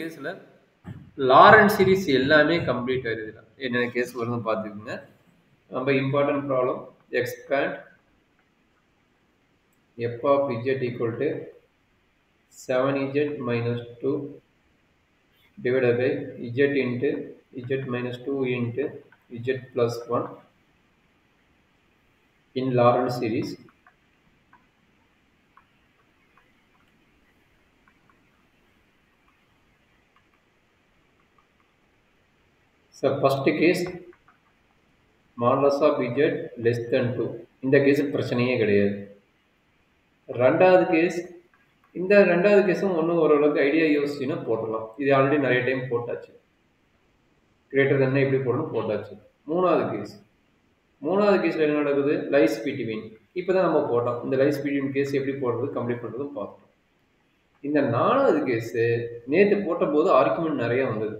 கேஸ்ல Lawrence series எல்லாமே complete ஆயிருது. என்னென்ன கேஸ் வருதுன்னு பார்த்துக்குங்க. ரொம்ப important problem. Expand f of z equal to 7z minus 2 divided by z into z minus 2 into z plus 1 in Lorentz series. So first case modulus of z less than 2. இந்த case பிரச்சனையே கிடையாது. ரெண்டாவது case இந்த ரெண்டாவது கேஸும் ஒன்றும் ஓரளவுக்கு idea யோசிச்சுன்னா போட்டுடலாம். இது ஆல்ரெடி நிறைய டைம் போட்டாச்சு. கிரேட்டர் தென் எப்படி போடணும் போட்டாச்சு. மூணாவது கேஸில் என்ன நடக்குது? Lies between. இப்போ தான் நம்ம போட்டோம். இந்த லைஸ் பிட்வீன் கேஸ் எப்படி போடுறது கம்ப்ளீட் பண்ணுறதும் பார்த்தோம். இந்த நாலாவது கேஸு நேற்று போட்ட போது ஆர்குமெண்ட் நிறைய வந்தது.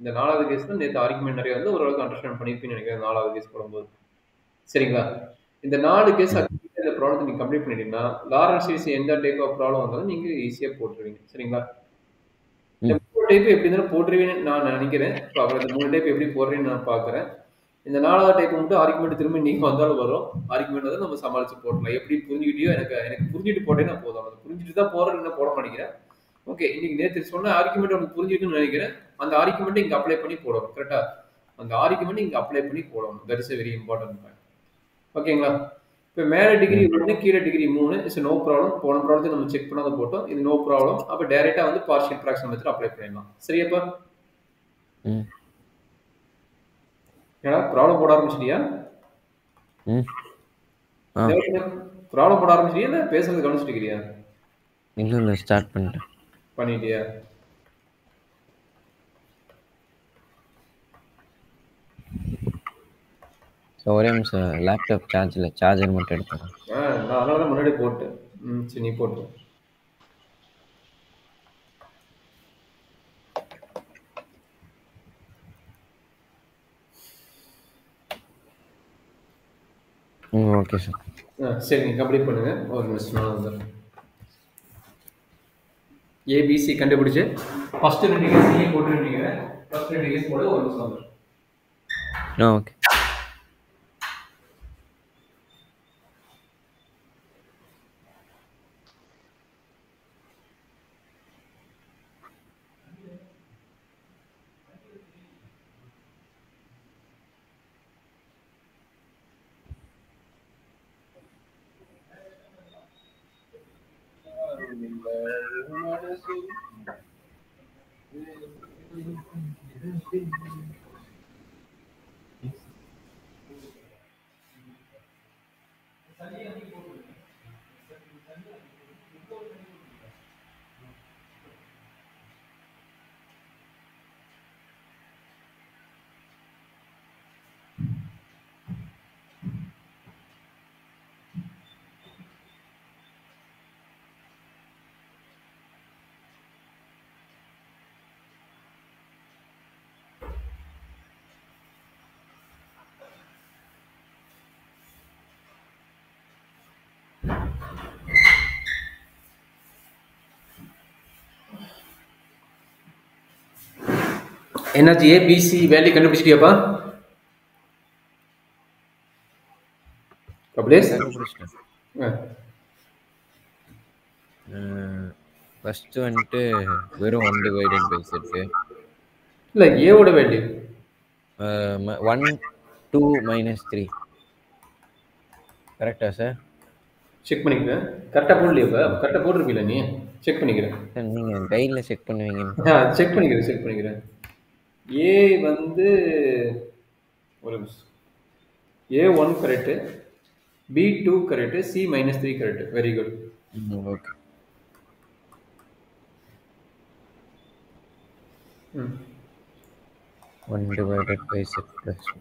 இந்த நாலாவது கேஸ் தான் நேற்று ஆர்குமெண்ட் நிறைய வந்து ஓரளவுக்கு அண்டர்ஸ்டாண்ட் பண்ணிப்பீன்னு நினைக்கிறேன். நாலாவது கேஸ் போடும்போது சரிங்களா? இந்த 4 கேஸ் இந்த ப்ராப்ளத்தை நீங்கள் கம்ப்ளீட் பண்ணிட்டீங்கன்னா லாரன்ஸ் சீரிஸ் எந்த டைப் ஆஃப் ப்ராப்ளம் வந்தாலும் நீங்கள் ஈஸியாக போட்டுருவீங்க. சரிங்களா? இந்த 3 டைப் எப்படி இருந்தாலும் போட்டுருவீங்கன்னு நான் நினைக்கிறேன். அப்புறம் இந்த 3 டைப் எப்படி போடுறேன்னு நான் பார்க்குறேன். இந்த 4வது டைப் மட்டும் ஆர்குமெண்ட் திரும்ப நீங்கள் வந்தாலும் வரும். ஆர்குமெண்ட் வந்து நம்ம சமாளித்து போடலாம். எப்படி புரிஞ்சுக்கிட்டியோ எனக்கு புரிஞ்சுட்டு போட்டேன்னா போதும். அது புரிஞ்சுட்டு தான் போடுறேன் என்ன போட மாட்டேங்கிறேன். ஓகே, இன்னைக்கு நேற்று சொன்ன ஆர்குமெண்ட் உனக்கு புரிஞ்சுக்கிட்டுன்னு நினைக்கிறேன். அந்த ஆர்குமெண்ட்டை இங்கே அப்ளை பண்ணி போடணும். கரெக்டாக அந்த ஆர்குமெண்ட் இங்கே அப்ளை பண்ணி போடணும். That is a very important point. ஓகேங்களா? இப்போ மேலே டிகிரி 1 கீழே டிகிரி 3 இட்ஸ் நோ ப்ராப்ளம். போன ப்ராப்ளத்தை நம்ம செக் பண்ணாத போட்டோம். இது நோ ப்ராப்ளம். அப்போ டைரெக்டாக வந்து பார்ஷியல் ஃப்ராக்ஷன் மெத்தட் அப்ளை பண்ணிடலாம். சரியாப்பா? ஏன்னா ப்ராப்ளம் போட ஆரம்பிச்சிட்டியா? ப்ராப்ளம் போட ஆரம்பிச்சிட்டியா இல்லை பேசுறது கவனிச்சிட்டியா? இல்லை ஸ்டார்ட் பண்ணிட்டியா? ஒரே நிமிஷம் லேப்டாப் சார்ஜர் மட்டும் எடுத்துறேன். நான் அதனால தான் முன்னாடி போட்டேன். சரி, நீ போட்டு. Okay sir. சரி, நீங்கள் கம்ப்ளீட் பண்ணுங்க. ஒரு நிமிஷம் நான் வந்துடுறேன். ஏபிசி கண்டுபிடிச்சு ஃபர்ஸ்ட் 2 கேஸ் நீ போட்டுருந்தீங்க. ஃபர்ஸ்ட் 2 கேஸ் போட ஒரு நிமிஷம் வந்துடுறேன். ஓகே. என்னாச்சு? ஏபிசி வேல்யூ கண்டுபிடிச்சிட்டியாப்பா? கபிலேஷ் ஃபர்ஸ்ட் வந்துட்டு வெறும் 1 டிவைடட் பை செட். இல்லை, ஏவோட வேல்யூ 1 2 -3 கரெக்டா சார்? செக் பண்ணிக்கிறேன். கரெக்டாக போடலையாப்பா? கரெக்டாக போட்டிருப்பீல, நீ செக் பண்ணிக்கிறேன். நீங்கள் கைடில் செக் பண்ணுவீங்க. செக் பண்ணிக்கிறேன். ஏ வந்து ஒரு A1 correct, B2 correct, C-3 correct. Very good. Okay. 1 divided by z plus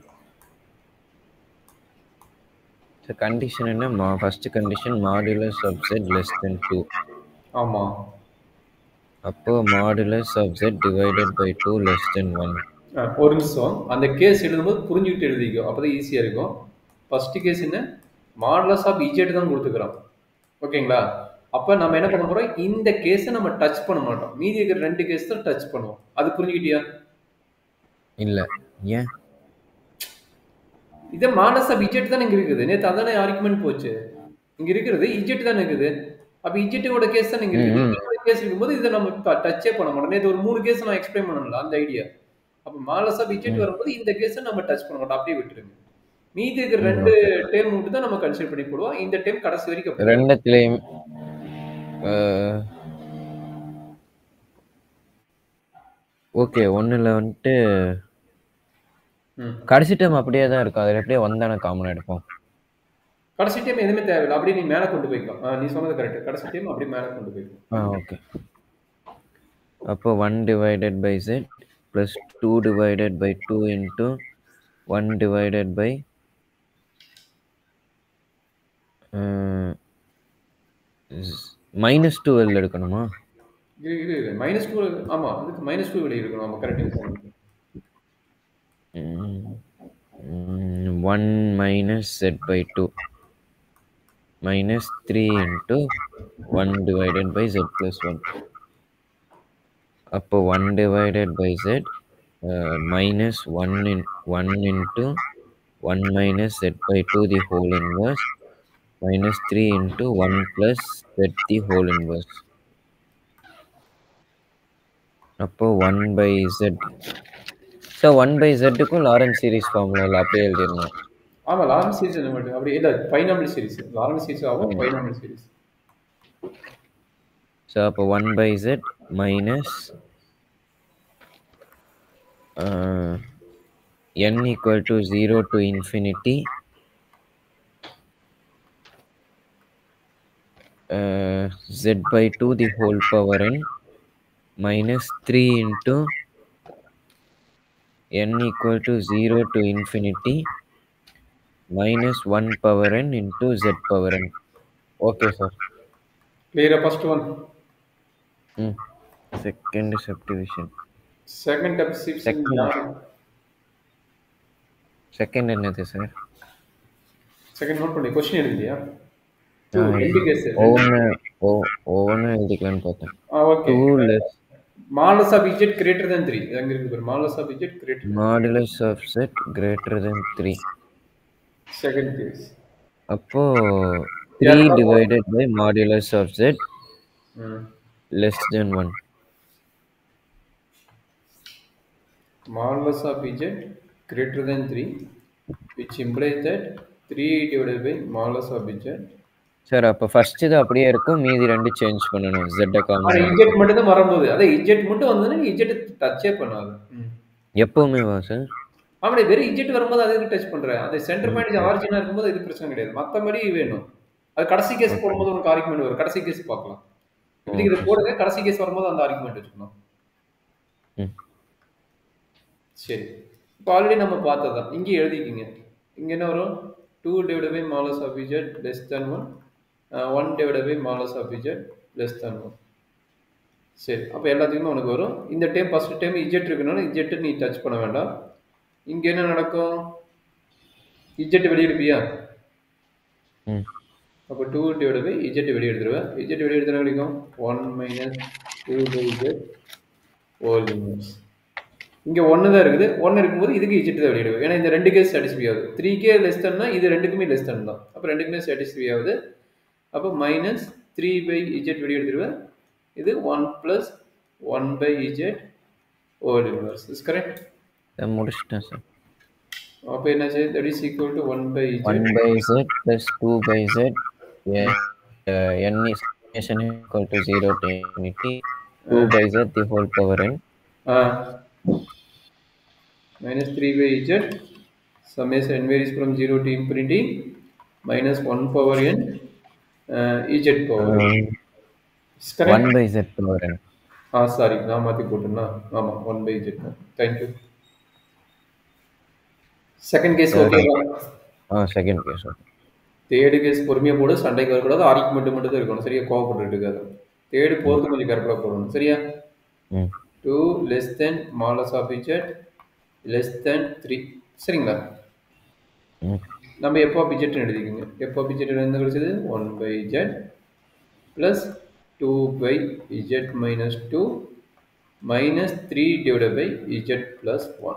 condition என்ன? First condition modulus of z less than 2. ஆமாம். அப்போ modulus of z divided by 2 less than 1. ஒரு நிமிஷம், அந்த கேஸ் எழுதும்போது புரிஞ்சுக்கிட்டு எழுதிக்கோ, அப்போ தான் ஈஸியாக இருக்கும். ஃபர்ஸ்ட் கேஸ் என்ன? மாடுலஸ் ஆஃப் இஜெட் தான் கொடுத்துக்கிறோம். ஓகேங்களா? அப்ப நம்ம என்ன பண்ண போறோம், இந்த கேஸை நம்ம டச் பண்ண மாட்டோம். மீதி இருக்கிற 2 கேஸ் தான் டச் பண்ணுவோம். அது புரிஞ்சுக்கிட்டியா? இல்ல. ஏன்? இத மானஸ் ஆஃப் இஜெட் தானே இங்க இருக்குது. நேத்து அதானே ஆர்குமென்ட் போச்சு. இங்க இருக்கிறது இஜெட் தானே இருக்குது. அப்ப இஜெட்டோட கேஸ் தானே இங்க இருக்குது. ம். இஜெட்டோட கேஸ் இருக்கும்போது இத நம்ம டச்சே பண்ண மாட்டோம். நேத்து ஒரு 3 கேஸ் நான் எக்ஸ்பிளைன் பண்ணேன்ல அந்த ஐடியா. அப்ப மாலஸ் ஆஃப் இஜெட் ம். வரும்போது இந்த கேஸ நம்ம டச் பண்ண மாட்டோம். அப்படியே விட்டுருங்க. மீதி இருக்கிற 2 ஓகே. டேர்ம் மட்டும் தான் நம்ம கன்சிடர் பண்ணி போடுவோம். இந்த டேர்ம் கடைசி வரைக்கும் அப்படியே. ரெண்டத்துலயும் ஓகே. ஒண்ணுல வந்துட்டு ம். கடைசி டேர்ம் அப்படியே தான் இருக்கும். அதுல எப்படியே ஒன் காமனா எடுப்போம். கடைசி டைம் எதுவுமே தேவையில்ல. அப்படியே நீ மேல கொண்டு போய்க்கலாம். நீ சொன்னது கரெக்ட். கடைசி டைம் அப்படியே மேல கொண்டு போய்க்கலாம். ஓகே. அப்போ 1 divided by z plus 2 divided by 2 into 1 divided by minus 2 எடுக்கணுமா? இரு. -2 ஆமா. அதுக்கு -2 வெளிய இருக்கணும். ஆமா correct. 1 minus z by 2 minus 3 into 1 divided by z plus 1. அப்போ 1 divided by z minus 1 into 1 minus z by 2 the whole inverse minus 3 into 1 plus z the whole inverse. அப்போ 1 by z. So 1 by z-க்கும் Laurent series ஃபார்முலாவில் அப்படியே எழுதிடணும். ஆமா Lawrence series என்ன மட்டும் அப்படி இல்ல பைனாமியல் சீரிஸ். லாரன்ஸ் சீரிஸ் ஆகும் பைனாமியல் சீரிஸ். ஸோ அப்போ 1 by z minus n equal to 0 to infinity z by 2 the whole power n minus 3 into n equal to 0 to infinity minus 1 power n into z power n. Okay, sir. Clear first one. Second subdivision. Second subdivision. Second என்னது sir? Second note பண்ணி question எழுதியா? ரெண்டு case. ஓவன எழுதிக்கலாம்னு பார்த்தேன். Okay. 2 less modulus of z greater than 3. அங்க இருக்கு பாரு. modulus of z greater than modulus of z greater than 3. Second case. அப்போ 3 divided by modulus of z less than 1. Modulus of z greater than 3, which implies that 3 divided by modulus of z. Sir அப்ப first இது அப்படியே இருக்கும், மீதி ரெண்டு change பண்ணனும். z common. z மட்டும் தான் வரும்போது. அத z மட்டும் வந்ததுனா நீ z டச்சே பண்ணாத. எப்பவுமே வா சார்? ஆமாடே வெறும் z வரும்போது அதுக்கு டச் பண்ற. அந்த சென்டர் பாயிண்ட் ஆரிஜினா இருக்கும்போது இது பிரச்சனை கிடையாது. மத்தபடி வேணும். அது கடைசி கேஸ் போடும்போது உங்களுக்கு ஆர்குமென்ட் வரும். கடைசி கேஸ் பார்க்கலாம். இப்படி இத போடுங்க, கடைசி கேஸ் வரும்போது அந்த ஆர்குமென்ட் வச்சுக்கணும். சரி. இப்போ ஆல்ரெடி நம்ம பார்த்ததா. இங்க எழுதிக்கீங்க. இங்க என்ன வரும்? 2 divided by modulus of z less than 1. 1 divided by modulus of z less than 1. சரி. அப்ப எல்லாத்துக்குமே உனக்கு வரும். இந்த time first time z இருக்குனால z நீ டச் பண்ண வேண்டாம். இங்க என்ன நடக்கும்? z வெளிய எடுப்பியா? அப்ப 2 divided by z வெளிய எடுத்துருவேன். z வெளிய எடுத்தா என்ன கிடைக்கும்? 1 minus 2 by z whole inverse. இங்க 1 தான் இருக்குது. 1 இருக்கும்போது இதுக்கு z தான் வெளிய எடுப்பேன். ஏன்னா இந்த ரெண்டு கேஸ் சாட்டிஸ்ஃபை ஆகுது. 3k less than னா இது ரெண்டுக்குமே less than தான். அப்ப ரெண்டுக்குமே சாட்டிஸ்ஃபை ஆகுது. அப்ப minus 3 by z வெளிய எடுத்துருவேன். இது 1 plus 1 by z whole inverse. Is correct? முடிச்சிட்டேன் சார். அப்ப என்னாச்சு? That is equal to 1 by z. 1 by z plus 2 by z. n is equal to 0 to infinity. 2 by z the whole power n. Minus 3 by z. Summation n varies from 0 to infinity. Minus 1 power n. z power n. 1 by z power n. Sorry, நான் மாத்தி போட்டேன்னா. ஆமா 1 by z. Thank you. Second case ஓகேவா? Second case okay. Third case பொறுமையா போடு, சண்டைக்கு வரக்கூடாது. Argument மட்டும் தான் இருக்கணும். சரியா? கோவப்பட்டு இருக்காது. தேர்ட் போறது கொஞ்சம் கரெக்டா போடணும். சரியா? 2 less than modulus of z less than 3. சரிங்களா? நம்ம f of z எழுதிக்கோங்க. f of z என்ன கிடைச்சது? 1 by z plus 2 by z minus 2 minus 3 divided by z plus 1.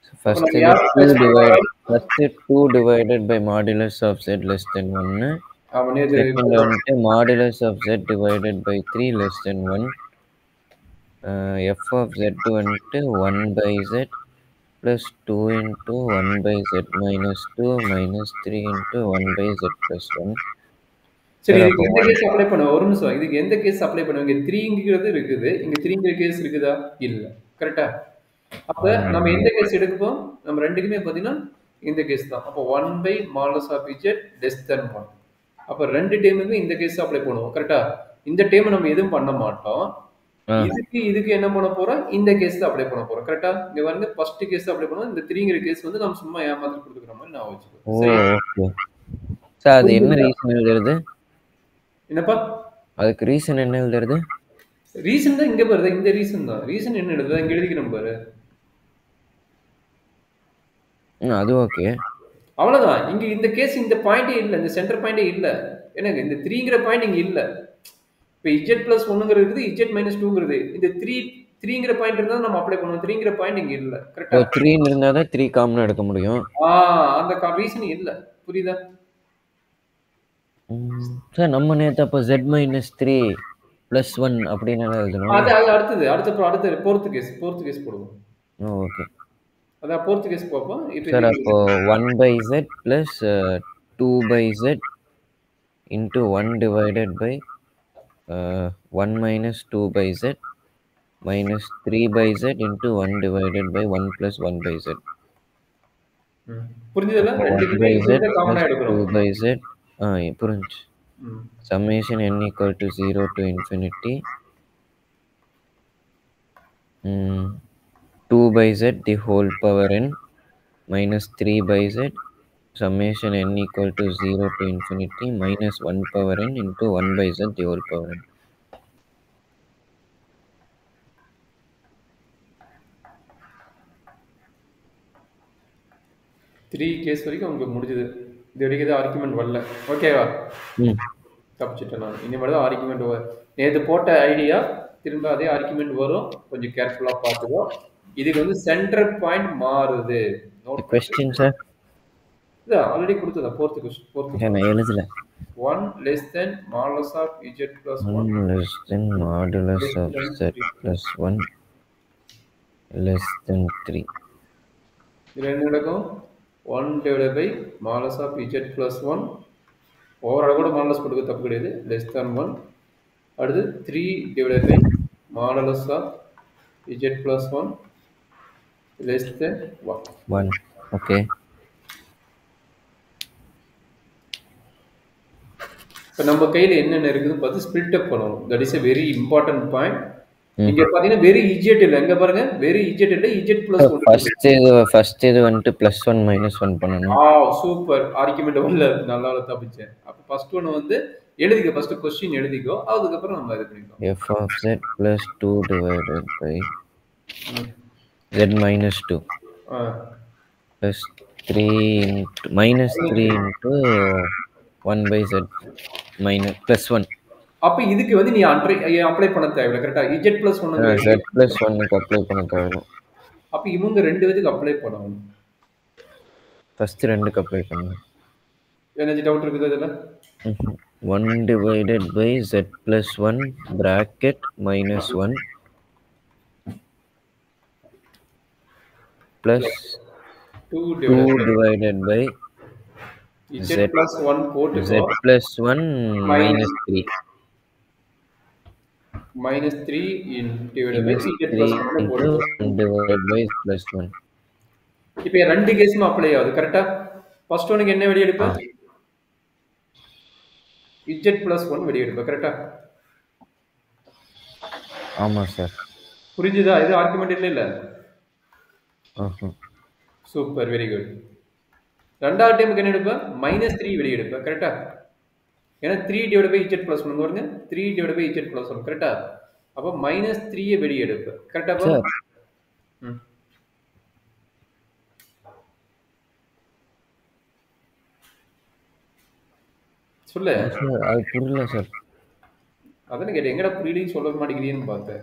So அப்ப first நம்ம இது யாரை replace பண்ண போறோம்? first 2 divided by modulus of z less than 1. அவன் இது Second வந்துட்டு modulus of z divided by 3 less than 1. F of z வந்துட்டு 1 by z plus 2 into 1 by z minus 2 minus 3 into 1 by z plus 1. சரி, sir இதுக்கு அப்போ எந்த 1 case apply பண்ணுவோம்? ஒரு நிமிஷம். இதுக்கு எந்த கேஸ் அப்ளை பண்ணுவோம்? இங்க 3ங்கிறது இருக்குது. இங்க 3ங்கிற கேஸ் இருக்குதா? இல்ல. கரெக்ட்டா? அப்ப நம்ம எந்த கேஸ் எடுப்போம்? நம்ம 2க்குமே பார்த்தீங்கன்னா, இந்த கேஸ் தான். அப்போ 1 by modulus of z less than 1. அப்ப 2 டேர்முமே இந்த கேஸ் அப்ளை பண்ணுவோம். கரெக்ட்டா? இந்த டேர்ம் நம்ம எதுவும் பண்ண மாட்டோம். இதுக்கு என்ன பண்ண போறோம்? இந்த கேஸ் தான் அப்ளை பண்ண போறோம். கரெக்ட்டா? இங்க வந்து ஃபர்ஸ்ட் கேஸ் அப்ளை பண்ணுவோம். இந்த 3ங்கிற கேஸ் வந்து நம்ம சும்மா ஏமாத்தி குடுக்குற மாரி நான் வச்சுக்குவேன். சரியா? ஓகே. சார் அது என்ன ரீசன் எழுதுறது? என்னப்பா? அதுக்கு ரீசன் என்ன எழுதுறது? ரீசன் தான் இங்க பாரு. இந்த ரீசன் தான். ரீசன் என்ன எழுதுதா? இங்க எழுதிக்கிறேன் பாரு. அது ஓகே. அவ்வளவுதான். இங்க இந்த கேஸ் இந்த பாயிண்டே இல்ல. இந்த சென்டர் பாயிண்டே இல்ல. என்னங்க இந்த 3ங்கிற பாயிண்ட் இங்க இல்ல. இப்ப z plus 1ங்கிறது இருக்குது, z minus 2ங்கிறது. இந்த 3ங்கிற பாயிண்ட் இருந்தா நம்ம அப்ளை பண்ணுவோம். 3ங்கிற பாயிண்ட் இங்க இல்ல. கரெக்ட்டா? 3 இருந்தா தான் 3 காமனா எடுக்க முடியும். அந்த ரீசன் இல்ல. புரியுதா? சார் நம்ம நேத்து அப்ப z minus 3 plus 1 அப்படின்னு எழுதணும். அது அடுத்து fourth கேஸ் போடுவோம். ஓகே. அதான் fourth கேஸ் பார்ப்போம். சார் அப்போ 1 by z plus 2 by z into 1 divided by 1 minus 2 by z minus 3 by z into 1 divided by 1 plus 1 by z. புரிஞ்சதுல? 1 by z காமனா plus எடுக்கிறோம். 2 by z. புரிஞ்சு. Summation n equal to 0 to infinity 2 by z the whole power n minus 3 by z summation n equal to 0 to infinity minus 1 power n into 1 by z the whole power n. Three case வரைக்கும் உங்களுக்கு முடிஞ்சது. இது வரைக்கும் argument வரல. ஓகேவா? தப்பிச்சிட்டேன் நான். இனிமேல் தான் ஆர்குமெண்ட் வரும். நேற்று போட்ட ஐடியா திரும்ப அதே ஆர்குமெண்ட் வரும். கொஞ்சம் கேர்ஃபுல்லாக பார்த்துக்கோ. இதுக்கு வந்து சென்டர் பாயிண்ட் மாறுது. கொஸ்டின் சார் இது ஆல்ரெடி கொடுத்ததா? ஃபோர்த் நான் எழுதல. 1 less than modulus of z plus 1 less than modulus of z plus 1 less than 3. இதில் என்ன நடக்கும்? 1 divided by modulus of z plus 1 overall கூட மாடலஸ் போட்டுக்க தப்பு கிடையாது. Less than 1. அடுத்து 3 divided by modulus of z plus 1 less than 1. Okay. இப்போ நம்ம கையில் என்னென்ன இருக்குதுன்னு பார்த்து ஸ்பிளிட் அப் பண்ணணும். That is a very important point. இங்க பாத்தீங்கன்னா வெரி இஜெட் இல்ல. எங்க பாருங்க வெரி இஜெட் இல்ல, இஜெட் பிளஸ் 1. ஃபர்ஸ்ட் இது வந்துட்டு +1 -1 பண்ணனும். சூப்பர் ஆர்குமெண்ட் வரல. நல்லா தப்பிச்சேன். அப்ப ஃபர்ஸ்ட் ஒன் வந்து எழுதிக்க. ஃபர்ஸ்ட் क्वेश्चन எழுதிக்கோ. அதுக்கு அப்புறம் நம்ம இது பண்ணிக்கலாம். f of z plus 2 divided by z minus 2 plus 3 into minus 3 into 1 by z minus plus 1. அப்ப இதுக்கு வந்து நீ அப்ளை பண்ண தேவையில்லை. கரெக்ட்டா? z plus 1 z plus 1 க்கு அப்ளை பண்ண தேவையில்லை. அப்ப இவங்க ரெண்டு பேருக்கு அப்ளை பண்ணணும். ஃபர்ஸ்ட் ரெண்டுக்கு அப்ளை பண்ணு. என்ன டவுட் இருக்குது அதுல? 1 divided by z plus 1 bracket minus 1 plus 2 divided by z plus 1 போட்டு z plus 1 minus 3 minus 3 divided by z plus 1 போட்டு divided by plus 1. இப்போ ரெண்டு கேஸ்மே அப்ளை ஆகுது. கரெக்ட்டா? ஃபர்ஸ்ட் ஒன்னுக்கு என்ன வெளிய எடுப்ப? z plus 1 வெளிய எடுப்ப. கரெக்ட்டா? ஆமா சார். புரிஞ்சுதா? இது ஆர்குமெண்ட் இல்ல. Super, very good. ரெண்டாவது டைமுக்கு என்ன எடுப்ப? -3 வெளிய எடுப்ப. கரெக்ட்டா? ஏன்னா 3 divided by z plus 1 வருங்க. 3 divided by z plus 1. கரெக்ட்டா? அப்ப -3 வெளிய எடுப்ப. கரெக்ட்டா பா? சொல்லு. அது புரியல சார். அதானே கேட்டேன். எங்கடா புரியலைன்னு சொல்ல மாட்டேங்கிறீன்னு பார்த்தேன்.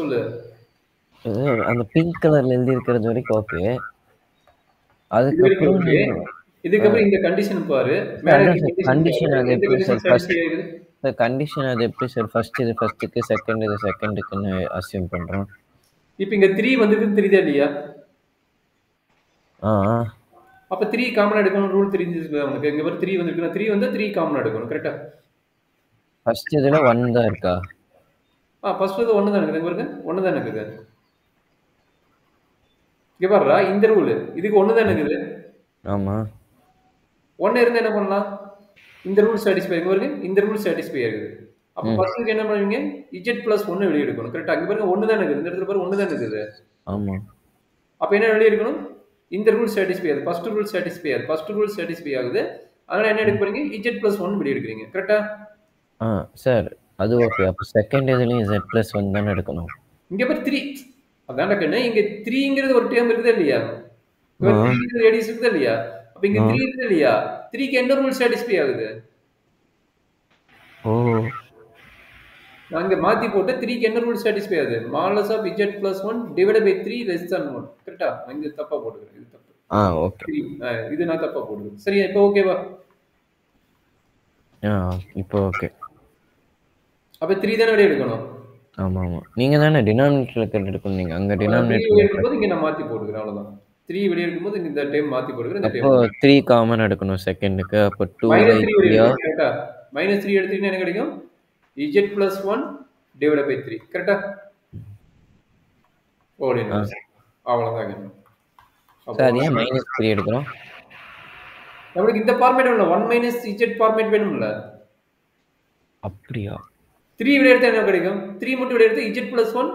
சொல்லு. அந்த பிங்க் கலர்ல எழுதி இருக்கிறது வரைக்கும் ஓகே. இது வரைக்கும் அதுக்கப்புறம் ஓகே. நீங்க இதுக்கப்புறம் இந்த கண்டிஷன் பாரு. சார் மேல அதான் இருக்க சார் கண்டிஷன் பாரு. கண்டிஷன் அது எந்த எப்படி கண்டிஷன் சார் ஃபர்ஸ்ட் சாட்டிஸ்ஃபை ஆகுது? சார் கண்டிஷன் அது எப்படி சார் ஃபர்ஸ்ட் இது ஃபர்ஸ்ட்டுக்கு செகண்ட் இது செகண்டுக்குன்னு அசியூம் பண்றோம். இப்ப இங்க 3 வந்திருக்குன்னு தெரியுதா இல்லையா? ஆ ஆ. அப்ப 3 காமனா எடுக்கணும் ரூல் தெரிஞ்சிருக்குதா உனக்கு? இங்க பாரு 3 வந்திருக்குன்னா 3 வந்தா 3 காமனா எடுக்கணும். கரெக்ட்டா? ஃபர்ஸ்ட் இதுல 1 தான் இருக்கா? ஃபர்ஸ்ட் இது 1 தான் இருக்குது. இங்க பாருங்க. 1 தான் இருக்குது. இங்க பாருடா இந்த ரூல். இதுக்கு 1 தான் இருக்குது. ஆமா. 1 இருந்தா என்ன பண்ணலாம்? இந்த ரூல் சாட்டிஸ்ஃபை இங்க பாருங்க. இந்த ரூல் சாட்டிஸ்ஃபை ஆகுது. அப்ப ம். ஃபர்ஸ்ட்க்கு என்ன பண்ணுவீங்க? z + 1 வெளிய எடுக்கணும். கரெக்ட்டா? இங்க பாருங்க 1 தான் இருக்குது. இந்த இடத்துல பாரு 1 தான் இருக்குது. ஆமா. அப்ப என்ன வெளிய எடுக்கணும்? இந்த ரூல் சாட்டிஸ்ஃபை ஆகுது. ஃபர்ஸ்ட் ரூல் சாட்டிஸ்ஃபை ஆகுது. ஃபர்ஸ்ட் ரூல் சாட்டிஸ்ஃபை ஆகுது. அதனால என்ன எடுக்க போறீங்க? z + 1 வெளிய எடுக்குறீங்க. கரெக்ட்டா? ஆ சார் அது ஓகே. அப்ப செகண்ட் இதுலயும் z+1 தானே எடுக்கணும். இங்க பாரு 3. அதான்டா கண்ணு. இங்க 3ங்கிறது ஒரு டேர்ம் இருக்குதா இல்லையா? இங்க ஆ 3ங்கிறது ரேடியஸ் இருக்குதா இல்லையா? அப்ப இங்க ஆ. 3 இருக்குதா இல்லையா? 3க்கு என்ன ரூல் சாட்டிஸ்ஃபை ஆகுது? ஓ நான் இங்க மாத்தி போட்டு 3க்கு என்ன ரூல் சாட்டிஸ்ஃபை ஆகுது? Modulus of z + 1 divided by 3 less than 1. கரெக்ட்டா? நான் இங்க தப்பா போட்டுக்கிறேன். இது தப்பு. ஓகே. 3 இது நான் தப்பா போட்டுக்கிறேன். சரியா? இப்போ ஓகேவா? ஆ இப்போ ஓகே. அப்ப 3 தானே வெளிய எடுக்கணும். ஆமா ஆமா. நீங்க தானே டினாமினேட்டர்ல எடுக்கணும். நீங்க அங்க அப்ப நான் 3 வெளிய டினாமினேட்டர்ல எடுக்கும்போது இங்க நான் மாத்தி போட்டுக்கிறேன். அவ்வளவுதான். 3 வெளிய எடுக்கும்போது இந்த டைம் மாத்தி போட்டுக்கிறேன். இந்த அப்போ டைம் 3 காமன் எடுக்கணும் செகண்டுக்கு. அப்போ -3 வெளிய 2/3 எடுக்கணும். கரெக்ட்டா? -3 எடுத்தீங்கன்னா என்ன கிடைக்கும்? z + 1 divided by 3. கரெக்ட்டா? ஹோல் ஆ இன்வெர்ஸ். அவ்வளவுதாங்க. அப்போ சார் அது ஏன் -3 எடுக்கிறோம்? நம்மளுக்கு இந்த ஃபார்மேட் வேணும்ல. 1 - z ஃபார்மேட் வேணும்ல. அப்படியா? 3 வெளிய எடுத்தா என்ன கிடைக்கும்? 3 மட்டும் வெளிய எடுத்தா z + 1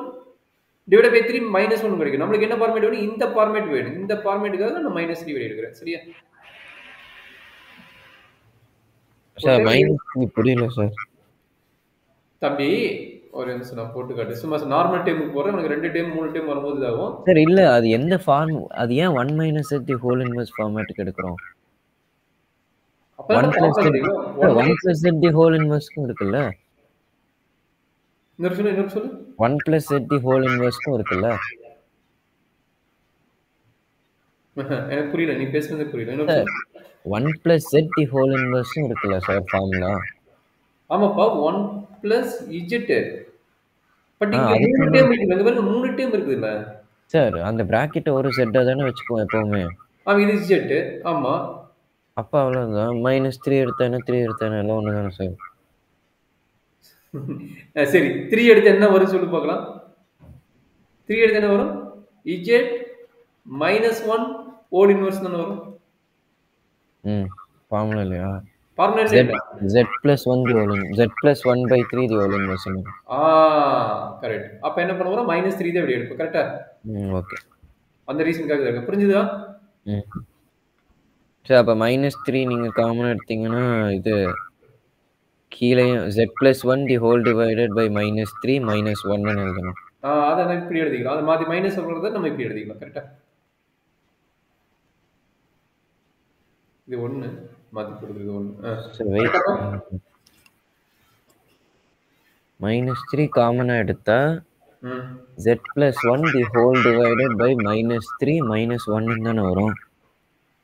டிவைடட் பை 3 -1 கிடைக்கும். நம்மளுக்கு என்ன ஃபார்மேட் வேணும்? இந்த ஃபார்மேட் வேணும். இந்த ஃபார்மேட்டுக்காக நான் -3 வெளிய எடுக்கிறேன். சரியா? ஒரு சார் டைம் -3 புரியல சார். தம்பி ஒரு நிமிஷம் நான் போட்டு காட்டு. சும்மா நார்மல் டைமுக்கு போறேன். உனக்கு 2 டைம் 3 டைம் வரும்போது இதாகும். சார் இல்ல அது எந்த ஃபார்ம் அது ஏன் 1 - z ஹோல் இன்வெர்ஸ் ஃபார்மேட்டுக்கு எடுக்கிறோம்? அப்பதான் 1 + ஃபார்முலா z கிடைக்கும். 1 1 + z ஹோல் இன்வெர்ஸ்க்கும் இருக்குல்ல? இன்னொரு சொல்லு. 1 + z ஹோல் இன்வெர்ஸ்க்கும் இருக்குல்ல? எனக்கு புரியல. நீ பேசுனதே புரியல. இன்னொரு சார் சொல்லு. 1 + z ஹோல் இன்வெர்ஸும் இருக்குல்ல சார் ஃபார்முலா? ஆமாப்பா 1 + z. பட் இங்க 3 அதுக்குன்னு டேர்ம் இருக்குல்ல. இங்க பாருங்க 3 டேர்ம் இருக்குதுல்ல. சார் அந்த பிராக்கெட்ட ஒரு z தானே வச்சுக்குவோம் எப்பவுமே. இது z. ஆமா. அப்ப அவ்வளவுதான். -3 எடுத்தா என்ன 3 எடுத்தா என்ன எல்லாம் ஒண்ணுதானே சார். சரி 3 எடுத்து என்ன வரும் சொல்லு பார்க்கலாம். 3 எடுத்து என்ன வரும்? z -1 ஹோல் இன்வெர்ஸ் தானே வரும். ஃபார்முலா இல்லையா? ஃபார்முலா z இல்ல. z+1 the whole z+1/3 the whole inverse. ஆ கரெக்ட். அப்ப என்ன பண்ண போறோம்? -3 தான் வெளிய எடுப்போம். கரெக்ட்டா? ஓகே. அந்த ரீசனுக்காக தான் இருக்கு. புரிஞ்சுதா? ம். சரி அப்ப -3 நீங்க காமனா எடுத்தீங்கன்னா இது கீழேயும் z+1 the whole divided by -3 -1ன்னு எழுதணும். அத நான் இப்படி எழுதிக்கலாம். அத மாத்தி மைனஸ் சொல்றத நம்ம இப்படி எழுதிக்கலாம். கரெக்ட்டா? இது 1 மாத்தி போடுறது இது 1. சரி வெயிட். கரெக்ட்டாப்பா? -3 காமனா எடுத்தா ம். z+1 the whole divided by -3 -1ன்னு தானே வரும்.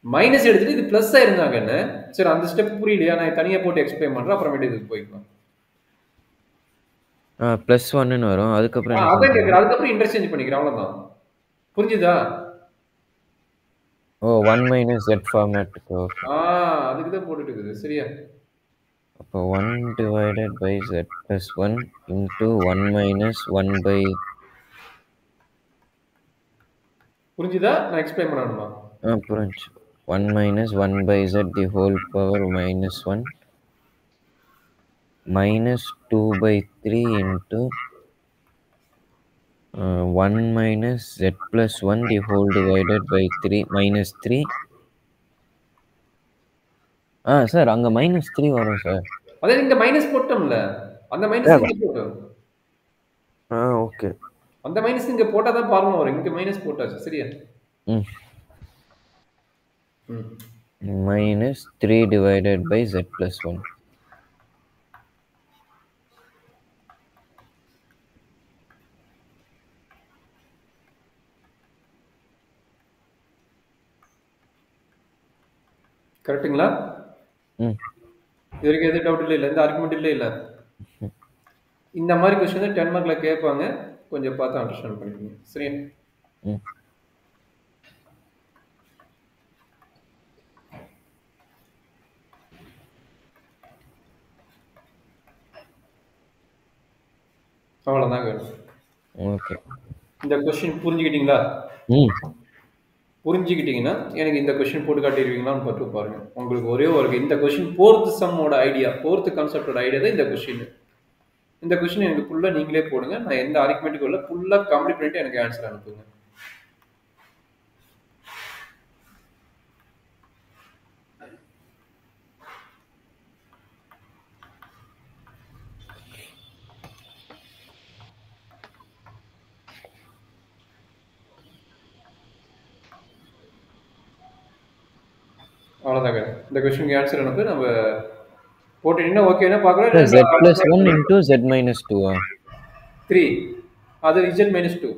மைனஸ் எடுத்துட்டு இது பிளஸ் ஆயிருந்தாங்க என்ன? சரி அந்த ஸ்டெப் புரியலையா? நான் தனியா போட்டு எக்ஸ்பிளைன் பண்றேன். அப்புறமேட்டு இதுக்கு போய்க்கலாம். +1ன்னு வரும். அதுக்கப்புறம் என்ன அதான் பண்றீங்க? கேட்கிறேன். அதுக்கப்புறம் இன்டர்சேஞ்ச் பண்ணிக்கிறேன். அவ்வளவுதான். புரிஞ்சுதா? ஓ 1 - z ஃபார்மேட்டுக்கு ஓகே. அதுக்கு தான் போட்டுட்டு இருக்குது. சரியா? அப்போ 1 டிவைடட் பை z+1 இன்டு 1 - 1 புரிஞ்சுதா? நான் எக்ஸ்பிளைன் பண்ணணுமா? புரிஞ்சு. 1 - 1 z the whole power -1 -2/3 into 1 - z+1 the whole divided by 3 -3. Sir அங்க -3 வரும் சார். அதே இங்க மைனஸ் போட்டோம்ல. அந்த மைனஸ் இங்க போட்டோம். ஓகே. அந்த மைனஸ் இங்க போட்டா தான் ஃபார்முலா வரும். இங்க மைனஸ் போட்டாச்சு. சரியா? ம் ம். -3 divided by z+1. கரெக்ட்டுங்களா? ம் இது வரைக்கும் எதுவும் டவுட் இல்லைல்ல? எந்த ஆர்குமெண்ட் இல்லைல்ல? இந்த மாதிரி கொஸ்டின் தான் 10 மார்க்ல கேட்பாங்க. கொஞ்சம் பார்த்து அண்டர்ஸ்டாண்ட் பண்ணிக்கங்க. சரியா? ம் அவ்வளோதாங்க வேணும். ஓகே. இந்த கொஸ்டின் புரிஞ்சுக்கிட்டீங்களா? ம் புரிஞ்சுக்கிட்டீங்கன்னா எனக்கு இந்த கொஸ்டின் போட்டு காட்டிடுவீங்களான்னு பார்த்து பாருங்க. உங்களுக்கு ஒரே ஒரு இந்த கொஸ்டின் ஃபோர்த் சம்மோட ஐடியா, ஃபோர்த் கான்செப்டோட ஐடியா தான் இந்த கொஸ்டின். இந்த கொஸ்டின் எனக்கு ஃபுல்லா நீங்களே போடுங்க. நான் எந்த ஆர்குமெண்ட்டுக்கும் இல்லை, ஃபுல்லா கம்ப்ளீட் பண்ணிட்டு எனக்கு ஆன்சர் அனுப்புங்க. அவ்வளோதாங்க. இந்த கொஸ்டினுக்கு ஆன்சர் அனுப்பு. நம்ம போட்டுட்டீங்கன்னா ஓகேன்னா பார்க்கலாம். z plus 1 into z minus 2 3 அது z minus 2